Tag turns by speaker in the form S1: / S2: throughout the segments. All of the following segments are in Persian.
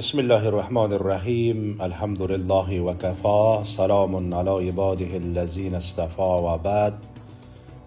S1: بسم الله الرحمن الرحیم. الحمد لله و کفا، سلام علی عباده الذین اصطفى و بعد.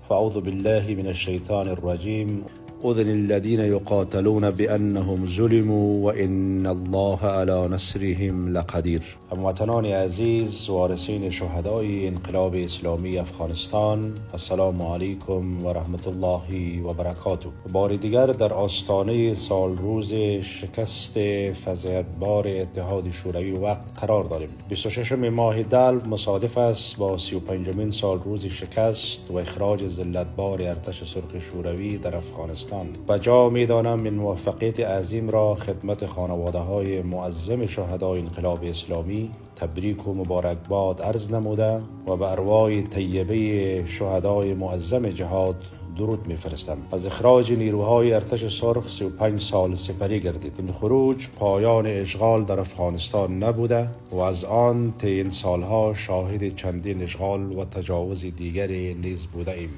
S1: فاعوذ بالله من الشیطان الرجیم. اذن الذين يقاتلون بأنهم ظلموا وإن الله على نصرهم لقدیر. هموطنان عزیز، وارثین شهدای انقلاب اسلامی افغانستان، السلام علیکم و رحمت الله و برکاته. بار دیگر در آستانه سال روز شکست فضیحتبار اتحاد شوروی وقت قرار داریم. 26 ماه دلو مصادف است با 35مین سال روز شکست و اخراج ذلتبار ارتش سرخ شوروی در افغانستان. بجا می‌دانم این موفقیت عظیم را خدمت خانواده های معظم شهدای انقلاب اسلامی تبریک و مبارکباد عرض نموده و به ارواح طیبه شهدای معظم جهاد درود می‌فرستم. از اخراج نیروهای ارتش سرخ 35 سال سپری گردید. این خروج پایان اشغال در افغانستان نبوده و از آن طی این سالها شاهد چندین اشغال و تجاوز دیگری نیز بوده ایم.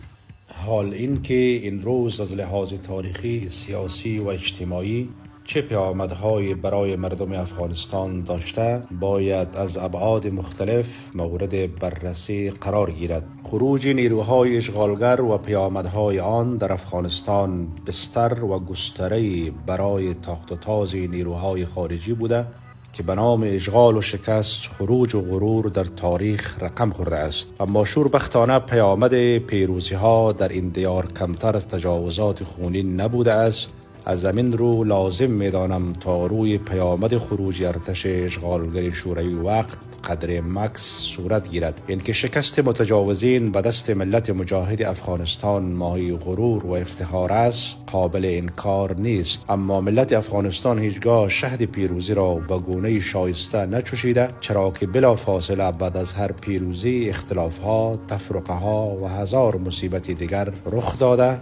S1: حال این که این روز از لحاظ تاریخی، سیاسی و اجتماعی چه پیامدهای برای مردم افغانستان داشته باید از ابعاد مختلف مورد بررسی قرار گیرد. خروج نیروهای اشغالگر و پیامدهای آن در افغانستان بستر و گستره برای تاخت و تاز نیروهای خارجی بوده که به نام اشغال و شکست، خروج و غرور در تاریخ رقم خورده است. اما شوربختانه پیامد پیروزی ها در این دیار کمتر از تجاوزات خونین نبوده است. از زمین رو لازم میدانم تا روی پیامد خروج ارتش اشغالگر شوروی وقت قدر مکس صورت گیرد. این که شکست متجاوزین به دست ملت مجاهد افغانستان مایه غرور و افتخار است قابل انکار نیست، اما ملت افغانستان هیچگاه شهد پیروزی را به گونه شایسته نچشیده، چرا که بلا فاصله بعد از هر پیروزی اختلافها، تفرقه‌ها و هزار مصیبت دیگر رخ داده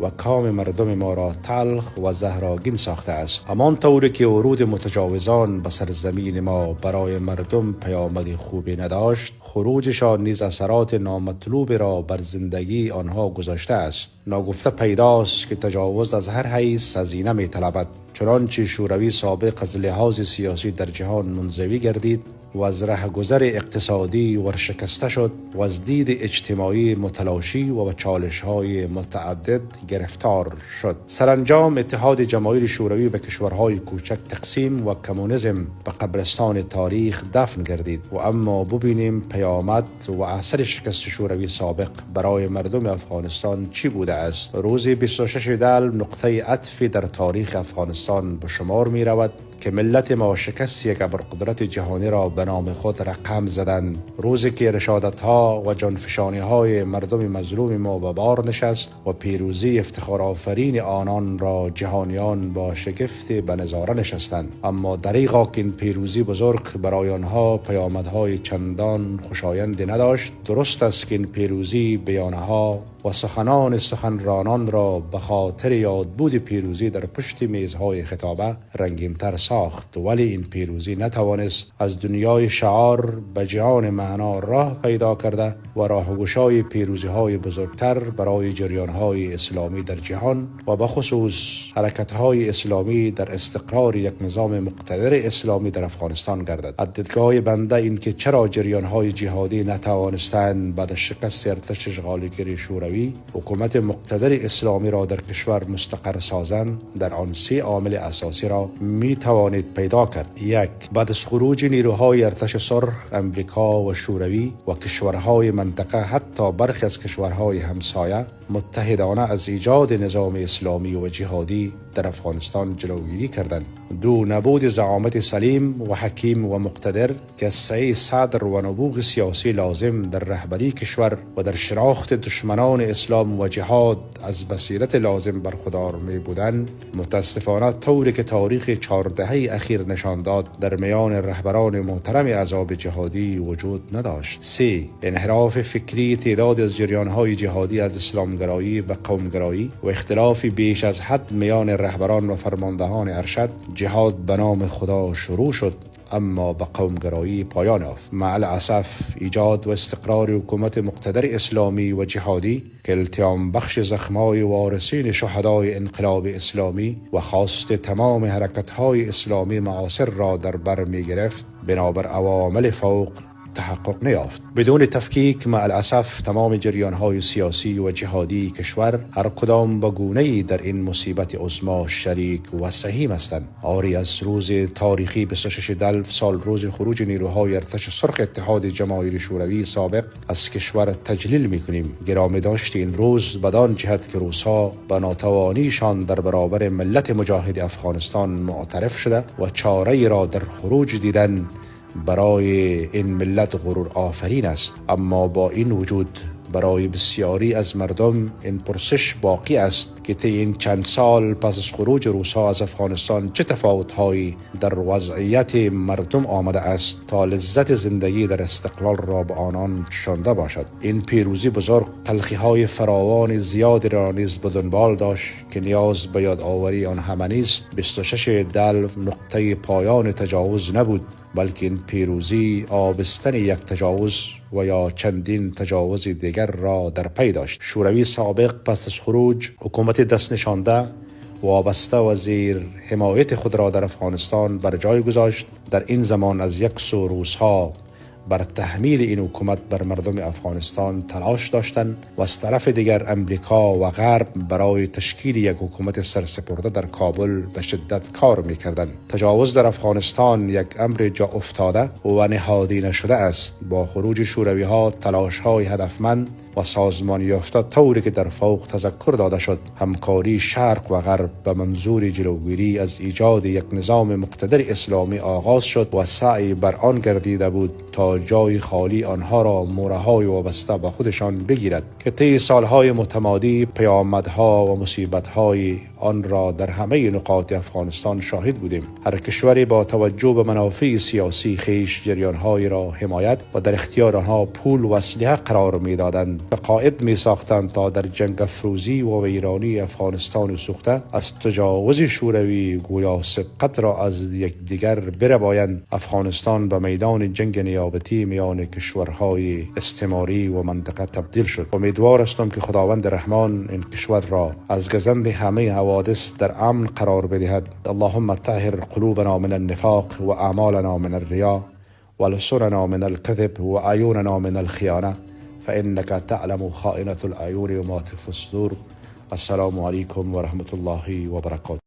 S1: و کام مردم ما را تلخ و زهرآگین ساخته است. همان طوری که ورود متجاوزان به سرزمین ما برای مردم پیامد خوبی نداشت، خروجشان نیز اثرات نامطلوب را بر زندگی آنها گذاشته است. ناگفته پیداست که تجاوز از هر حیث هزینه می‌طلبد. چنانچه شوروی سابق از لحاظ سیاسی در جهان منزوی گردید و از رهگذر اقتصادی ورشکسته شد و از دید اجتماعی متلاشی و به چالش‌های متعدد گرفتار شد. سرانجام اتحاد جماهیر شوروی به کشورهای کوچک تقسیم و کمونیسم به قبرستان تاریخ دفن گردید. و اما ببینیم پیامد و اثر شکست شوروی سابق برای مردم افغانستان چی بوده است. روز 26 دلو نقطه عطفی در تاریخ افغانستان به شمار می رود که ملت ما شکست یک ابرقدرت جهانی را به نام خود رقم زدند. روزی که رشادت‌ها و جانفشانی‌های مردم مظلوم ما به بار نشست و پیروزی افتخارآفرین آنان را جهانیان با شگفت به نظاره نشستند. اما دریغا که این پیروزی بزرگ برای آنها پیامدهای چندان خوشایندی نداشت. درست است که این پیروزی بیانها و سخنرانان را به خاطر یادبود پیروزی در پشت میزهای خطابه رنگین‌تر ساخت، ولی این پیروزی نتوانست از دنیای شعار به جهان معنا راه پیدا کرده و راهگشای پیروزی‌های بزرگتر برای جریان‌های اسلامی در جهان و به خصوص حرکت‌های اسلامی در استقرار یک نظام مقتدر اسلامی در افغانستان گردد. از دیدگاه بنده این که چرا جریان‌های جهادی نتوانستند بعد از شکست ارتش اشغالگر شوروی حکومت مقتدر اسلامی را در کشور مستقر سازند، در آن 3 عامل اساسی را می توانید پیدا کرد. 1. بعد از خروج نیروهای ارتش سرخ، امریکا و شوروی و کشورهای منطقه، حتی برخی از کشورهای همسایه، متحدانه از ایجاد نظام اسلامی و جهادی در افغانستان جلوگیری کردند. 2. نبود زعامت سلیم و حکیم و مقتدر که از سعی صدر و نبوغ سیاسی لازم در رهبری کشور و در شناخت دشمنان اسلام و جهاد از بصیرت لازم برخوردار می بودند، متاسفانه طوری که تاریخ 4 دهه اخیر نشان داد در میان رهبران محترم احزاب جهادی وجود نداشت. 3. انحراف فکری تعداد از جریان‌های جهادی از اسلامگرایی و قومگرایی و اختلاف بیش از حد میان رهبران و فرماندهان ارشد. جهاد به نام خدا شروع شد، اما به قومگرایی پایان یافت. مع الاسف ایجاد و استقرار حکومت مقتدر اسلامی و جهادی که التیام بخش زخمای وارثین شهدای انقلاب اسلامی و خواست تمام حرکت‌های اسلامی معاصر را در بر می‌گرفت، بنابر عوامل فوق تحقق نیافت. بدون تفکیک مع الاسف تمام جریان‌های سیاسی و جهادی کشور هر کدام با گونه‌ای در این مصیبت عظما شریک و سهیم هستند. آری از روز تاریخی 26 دلف سال روز خروج نیروهای ارتش سرخ اتحاد جماهیر شوروی سابق از کشور تجلیل می‌کنیم. گرامی داشت این روز بدان جهت که روس‌ها به ناتوانیشان در برابر ملت مجاهد افغانستان معترف شده و چاره‌ای را در خروج دیدن برای این ملت غرور آفرین است. اما با این وجود برای بسیاری از مردم این پرسش باقی است که طی این چند سال پس از خروج روس‌ها از افغانستان چه تفاوت‌هایی در وضعیت مردم آمده است تا لذت زندگی در استقلال را به آنان چشانده باشد. این پیروزی بزرگ تلخی‌های فراوان زیادی را نیز به دنبال داشت که نیاز به یادآوری آن همه نیست. 26 دلف نقطه پایان تجاوز نبود، بلکه این پیروزی آبستن یک تجاوز و یا چندین تجاوز دیگر را در پی داشت. شوروی سابق پس از خروج حکومت دست نشانده وابسته و زیر حمایت خود را در افغانستان بر جای گذاشت. در این زمان از یک سو روس‌ها بر تحمیل این حکومت بر مردم افغانستان تلاش داشتند و از طرف دیگر امریکا و غرب برای تشکیل یک حکومت سرسپرده در کابل به شدت کار می‌کردند. تجاوز در افغانستان یک امر جا افتاده و نهادی نشده است. با خروج شوروی‌ها تلاش‌های هدفمند و سازمان یافته طوری که در فوق تذکر داده شد، همکاری شرق و غرب به منظور جلوگیری از ایجاد یک نظام مقتدر اسلامی آغاز شد و سعی بر آن گردیده بود تا جای خالی آنها را مورهای وابسته به خودشان بگیرد که طی سالهای متمادی پیامدها و مصیبتهای آن را در همه نقاط افغانستان شاهد بودیم. هر کشوری با توجه به منافع سیاسی خیش جریانهای را حمایت و در اختیار آنها پول و اسلحه قرار می‌دادند و قائد می‌ساختند تا در جنگ افروزی و ویرانی افغانستان سوخته از تجاوز شوروی گویا سبقت را از یکدیگر بربایند. افغانستان به میدان جنگ نیابتی میان کشورهای استعماری و منطقه تبدیل شد. امیدوار هستم که خداوند رحمان این کشور را از گزند همه حوادث در امن قرار بدهد. اللهم طهر قلوبنا من النفاق و اعمالنا من الرياء ولسننا من الكذب و عیوننا من الخیانه فإنك تعلم خائنة الأعين وما تخفي الصدور. السلام علیکم و رحمت الله و برکاته.